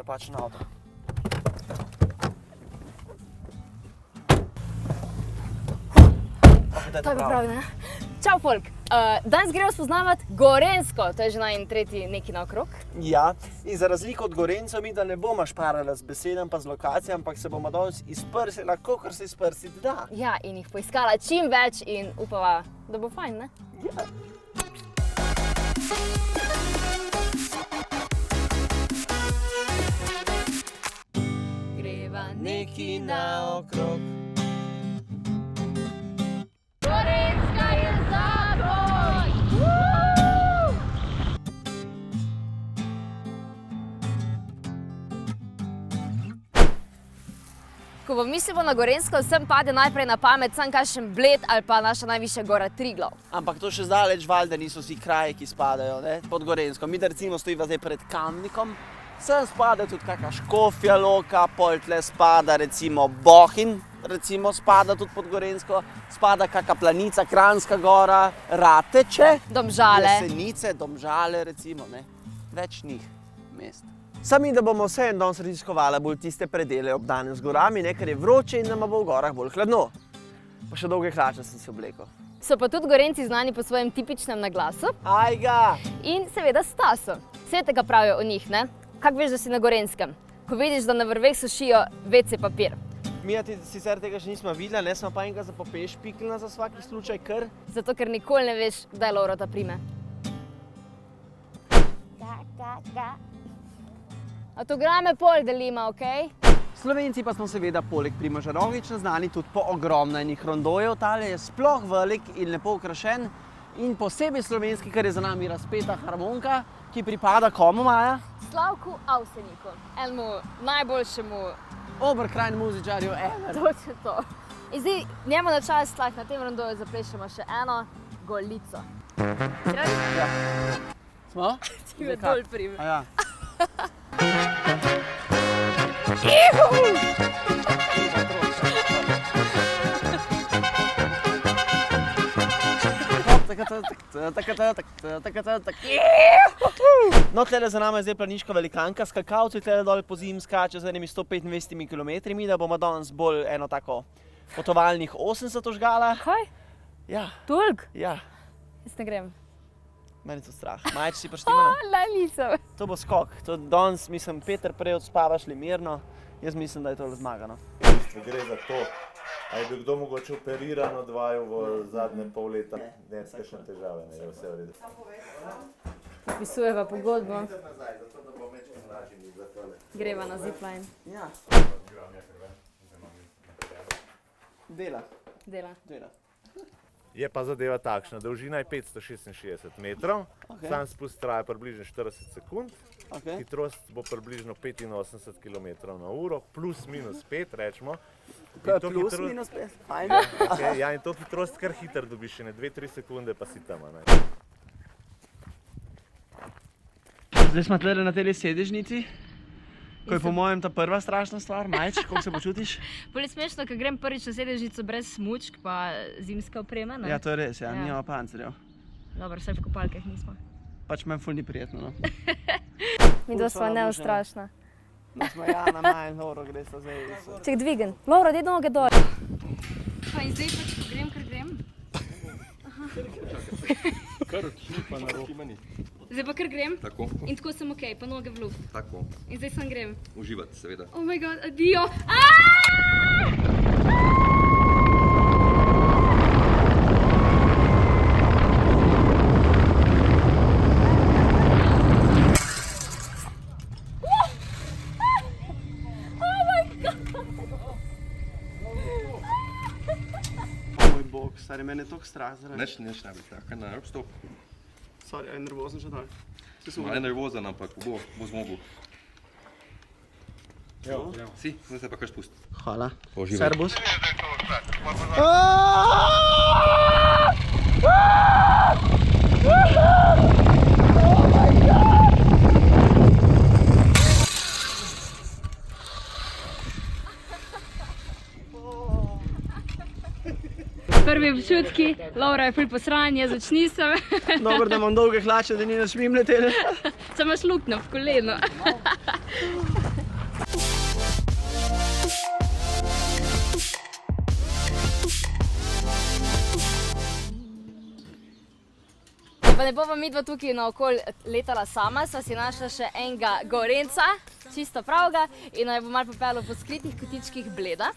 napačen avto. To je prav, ne? Čau, folk! Danes gremo spoznavati Gorenjsko, to je že najin tretji neki naokrog. Ja, in za razliko od Gorenjcev mi da ne bomo šparali z besedami pa z lokacijami, ampak se bomo danes izprsila, kakor se izprsiti da. Ja, in jih poiskala čim več in upava, da bo fajn, ne? Ja. Greva Neki naokrog. Gorenjska je zaboj! Ko pomislimo na Gorenjsko, vsem pade najprej na pamet sam kakšen Bled ali pa naša najvišja gora Triglav. Ampak to še zdaleč valjda niso vsi kraji, ki spadajo, ne, pod Gorenjsko. Mi da recimo stojiva zdaj pred Kamnikom, sem spada tudi kakšna Škofja Loka, pol tle spada recimo Bohinj, recimo spada tudi pod Gorenjsko, spada kakšna Planica, Kranjska Gora, Rateče, Domžale. Jesenice, Domžale recimo, ne, več njih mest. Sami, da bomo vse en danes raziskovali bolj tiste predele obdane z gorami, ne, ker je vroče in nama bo v gorah bolj hladno. Pa še dolge hlače sem si oblekel. So pa tudi Gorenjci znani po svojem tipičnem naglasu Ajga! in seveda stasu. Svetega pravijo o njih, ne? Kak veš, da si na Gorenjskem? Ko vidiš, da na vrveh sušijo WC papir. Mi sicer tega še nismo videli, ne smo pa enega za popeš pikljena za vsaki slučaj kar. Zato, ker nikoli ne veš, kdaj Lovro ta prime. Avtograme pol delima, okej? Slovenci pa smo seveda poleg Primoža Rogliča znani tudi po ogromnih rondojev. Tale je sploh velik in lepo okrašen in posebej slovenski, ker je za nami razpeta harmonika, ki pripada komu, Maja? Slavku Avseniku, enemu najboljšemu. Oberkrajn muzičarju ever. Točno to. In zdaj njemu na čas na tem rondoju zaplešemo še eno golico. Ja. Smo? Ti me dol prime. Ja. No, tlele za nami je zdaj planiška velikanka, skakalci tlele dol po zim skače z enimi 125 km, da bomo danes bolj eno tako potovalnih 80 ožgala. Kaj? Ja, Toliko? ja, Jaz ne grem. meni je to strah. Majč si prištimala. Lalica. To bo skok. To danes, mislim, Peter prej odspavaš li mirno. Jaz mislim, da je to zmagano. V bistvu gre za to, a je bil kdo mogoče operiran od vaju v zadnjem pol leta? Ne, kakšne težave, ne, je vse v redu. Podpisujeva pogodbo. Greva na zipline. Ja. Dela. Dela. Dela. Je pa zadeva takšna, dolžina je 566 metrov, Okej. sam spust traja približno 40 sekund, Okay. hitrost bo približno 85 km/h, plus minus 5 rečemo. Kaj je In to plus, hitrost- minus 5? Fajn. Okay, ja, in to hitrost kar hiter dobiš, še ne 2-3 sekunde pa si tam. Ne. Zdaj smo tlele na tej sedežnici, ko je po mojem ta prva strašna stvar. Majč, kako se počutiš? Bolj smešno, ker grem prvič na sedežnico brez smučk pa zimska oprema, ne? Ja, to je res, ja, Ja. nimamo pancerjev. Dobro, vsaj v kopalkah nismo. Pač meni ful ni prijetno, no. Mi dva sva neustrašna. Da smo Jana, Maja in Lovro gre sta zdaj. Ček, dvigen. Lovro, dej noge dol. Pa in zdaj pač, ko grem, kar grem. Zdaj pa kar grem Tako, in tako sem okej, pa noge v luft. tako. In zdaj sem grem. Uživati, seveda. Oh my god, adijo! Moj bog, stari, mene je toliko strah zaradi. Neč ne bi tako, ne, stop. Sorry, je nervozen še dol. Malo je nervozen, ampak bo zmogel. Si, zdaj se pa kar spusti. Hvala. Uživaj. Servus. Prvi občutki, Lovra je ful posran, jaz več nisem. Dobro, da imam dolge hlače, da ni na šmim letele. Samo imaš luknjo v koleno. Pa ne bova midva tukaj naokoli letala sama, sva si našla še enega Gorenca, čisto pravega, in naj bo malo popeljal po skritih kotičkih Bleda.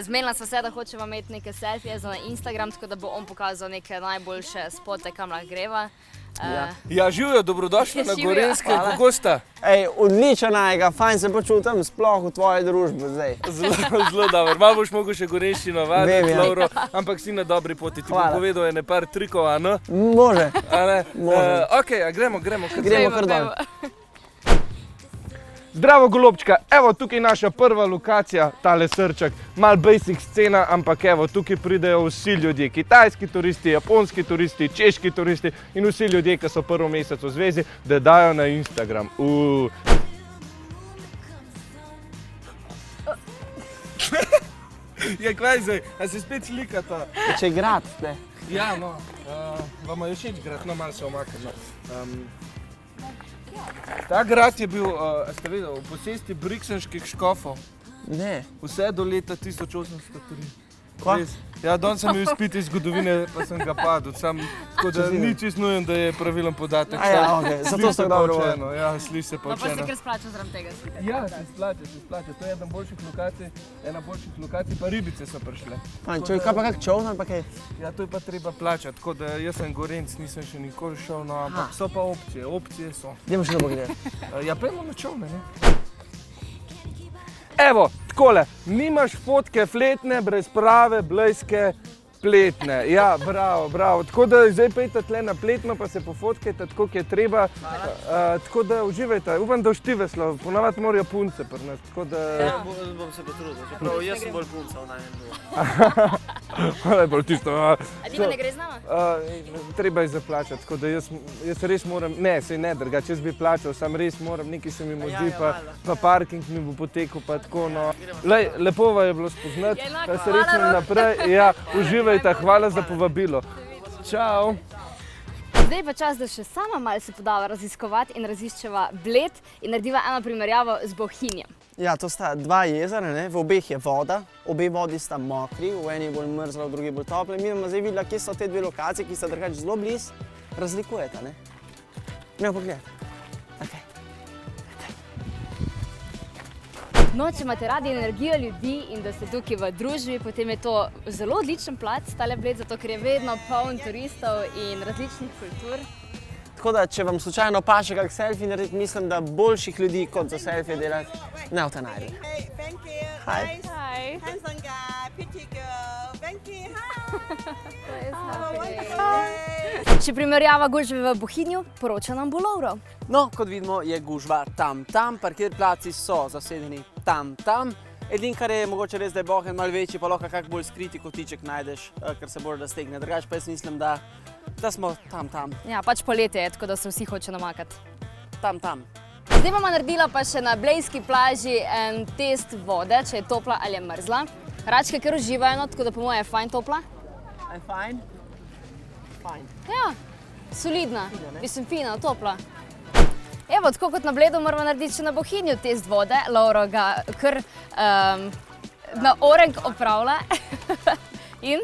Zmenila sva se, da hočeva imeti neke selfije za na Instagram, tako da bo on pokazal neke najboljše spote, kam lahko greva. Ja, živijo, dobrodošli na Živijo. Gorenjske, kako sta? Ej, odličen najga, fajn se počutim sploh v tvoji družbi zdaj. Zelo dobro, malo boš mogel še gorenjščino Vem, vaditi, ja. Lovro, ampak si na dobri poti. Ti bom Hvala. povedal ene par trikov, a ne? Može. A ne? Može. Okej, a gremo. Gremo kar dol. Zdravo, golobčka, evo tukaj naša prva lokacija, tale srček, malo basic scena, ampak evo tukaj pridejo vsi ljudje, kitajski turisti, japonski turisti, češki turisti in vsi ljudje, ki so prvi mesec v zvezi, da dajo na Instagram. Ja, kvaj zdaj, a se spet slikata? Če grad, ne? Ja, no, vama je všeč grad, no malo se omakne. Ta grad je bil, ste vedeli, v posesti briksenških škofov. Ne. Vse do leta 1803. Kva? Res. Ja, danes sem imel izpit iz zgodovine, pa sem ga padel. Tako da ni čisto nujen, da je pravilen podatek. A ja, okej, zato ste dobro učeno. Ja, sliši se pa No pa se učeno. kar splača zraven tega slikati. Ja, se splača. To je ena boljših lokacij, pa ribice so prišle. Fajn, čuj, kaj pa kak čovn ali pa kaj? Ja, to je pa treba plačati, tako da jaz sem Gorenc, nisem še nikoli šel, no, ampak so pa opcije so. Dajmo še to pogledati. Ja, peljemo na čovne, ne? Evo, takole, nimaš fotke fletne brez prave blejske pletne. Ja, bravo. Tako da zdaj pejte tle na pletno, pa se pofotkajte tako, kot je treba. Tako da uživajte. Upam, da boš ti veslal, ponavadi morajo punce pri nas, tako da... Ja, bom se potrudil, čeprav jaz sem bolj punca v najmanj. Hvala bolj tisto. A Dima ne gre z nama? Treba je zaplačati, tako da jaz res moram, ne, sej ne drugače, jaz bi plačal, sam res moram, nekaj se mi modi, pa parking mi bo potekel, pa tako, no. Lej, lepo vas je bilo spoznati, Enako, srečno hvala, Rok. naprej, ja, uživajte, hvala za povabilo. Čau. Zdaj pa čas, da še sama malo se podava raziskovati in raziščeva Bled in narediva eno primerjavo z Bohinjem. Ja, to sta dva jezera, ne? V obeh je voda, obe vodi sta mokri, v eni je bolj mrzla, v drugi bolj topla. Mi bomo zdaj videla, kje so te dve lokacije, ki sta drugače zelo blizu, razlikujeta, ne? Ne, pogled. Okay. No, če imate radi energijo ljudi in da ste tukaj v družbi, potem je to zelo odličen plac, tale Bled, zato ker je vedno poln turistov in različnih kultur. Tako da, če vam slučajno paše kak selfie narediti, mislim, da boljših ljudi kot za selfie delati, ne boste našli. Hey, thank you. Hi. Nice. Hi. Handsome guy, pretty girl. Thank you. Če primerjava gužve v Bohinju, poroča nam bo Lovro. No, kot vidimo, je gužva tam, parkirplaci so zasedeni tam. Edin, kar je mogoče res, da je Bohinj malo večji, pa lahko kak bolj skriti kotiček najdeš, ker se bolj raztegne. Drugače pa jaz mislim, da smo tam. Ja, pač poletje je, tako da se vsi hoče namakati. Tam. Zdaj bomo naredila pa še na blejski plaži en test vode, če je topla ali je mrzla. Račke kar uživajo, no, tako da po moje je fajn topla. Je fajn? Fajn. Ja, solidna, mislim fina, topla. Evo, tako kot na Bledu moramo narediti še na Bohinju test vode. Lovro ga kar na orenk opravlja. In?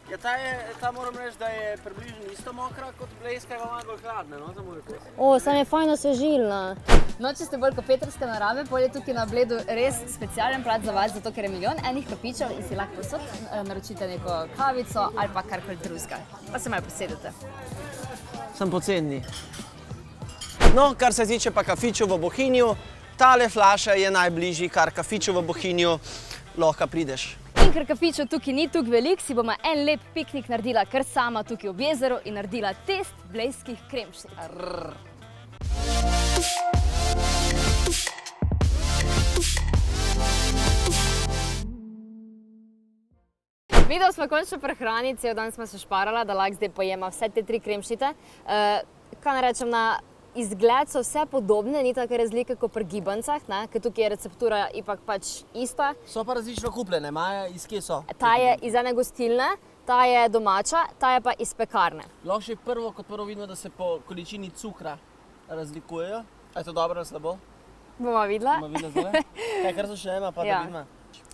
Ja, ta moram reči, da je približno isto mokra kot blejska, pa malo bolj hladna, no, za moj okus. O, sam je fajno osvežilna. No, če ste bolj kopetrske narave, potem je tukaj na Bledu res specialen plac za vas, zato ker je milijon enih kafičev in si lahko posod naročite neko kavico ali pa karkoli drugega. Pa se malo posedete. Sem poceni. No, kar se tiče pa kafičev v Bohinju, tale flaša je najbližji, kar kafičev v Bohinju lahko prideš. In ker kafičev tukaj ni tukaj veliko, si bomo en lep piknik naredila kar sama tukaj ob jezeru in naredila test blejskih kremšnit. Video smo končno prehranili, cel dan smo se šparala, da lahko zdaj pojema vse te 3 kremšnite. Kaj ne rečem, na izgled so vse podobne, ni taka razlika kot pri gibancah, ker tukaj je receptura ipak pač ista. So pa različno kupljene, Maja, iz kje so? Ta je iz ene gostilne, ta je domača, ta je pa iz pekarne. Lahko še kot prvo vidimo, da se po količini cukra razlikujejo. A je to dobro ali slabo? Bomo videla. Bomo videla zdaj? Kaj, kar so še ena, pa Ja. da vidimo.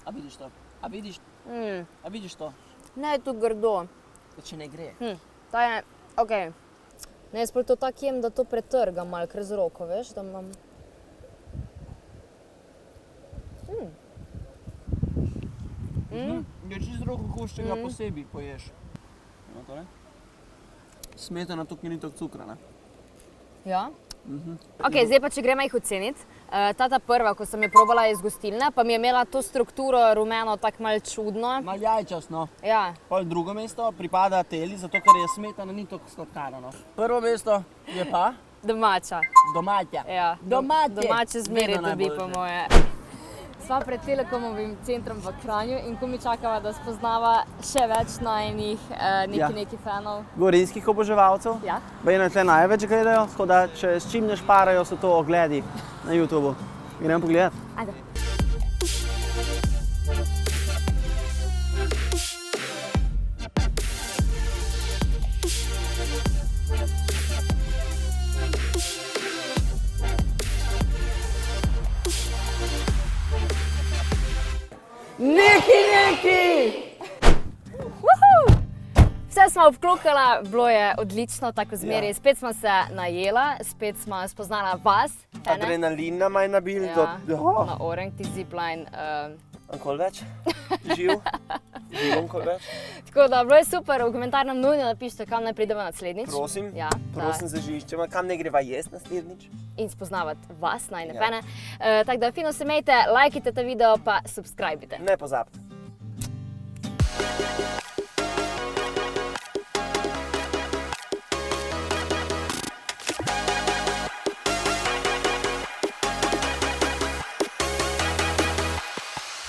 A vidiš to? A vidiš to? Ne, je tu grdo. Če ne gre. Ta je Ok. Ne, jaz prav to tako jem, da to pretrgam malo z roko, veš, da imam... Je čisto drugo okus, če ga posebej poješ. No, to ne? Smetana tukaj ni toliko cukra, ne? Ja? Ok, zdaj pa, če gremo jih oceniti. Ta prva, ko sem jo probala iz gostilne, pa mi je imela to strukturo rumeno tako malo čudno. Malo jajčasno. Ja. Pol drugo mesto pripada Teli, zato ker je smetana ni toliko sladkana, no. Prvo mesto je pa Domača. domaća. Ja. Domače zmeraj Vedno dobi, po najboljše. moje. Sva pred Telekomovim centrom v Kranju in ko mi čakava, da spoznava še več najinih neki fanov. Gorenjskih oboževalcev. Ja. Bejno tle največ gledajo, tako da če s čim ne šparajo, so to ogledi na YouTubu. Gremo pogledat. Ajde. Neki! Vse smo obklokala, bilo je odlično, tako zmeraj. Ja. Spet smo se najela, spet smo spoznala vas. Tene. Adrenalin nam je nabil, Ja, na Orang, ti zipline. Ankol več? Živ ankol več? Tako da, bilo je super, v komentarnem nujno napišite, kam naj pridemo naslednjič. Prosim, Ja, prosim za živiščema, kam ne greva jesti naslednjič? in spoznavati vas, najne Ja. fane. Tako da, fino se imejte, lajkajte ta video, pa subscribite. Ne pozabite.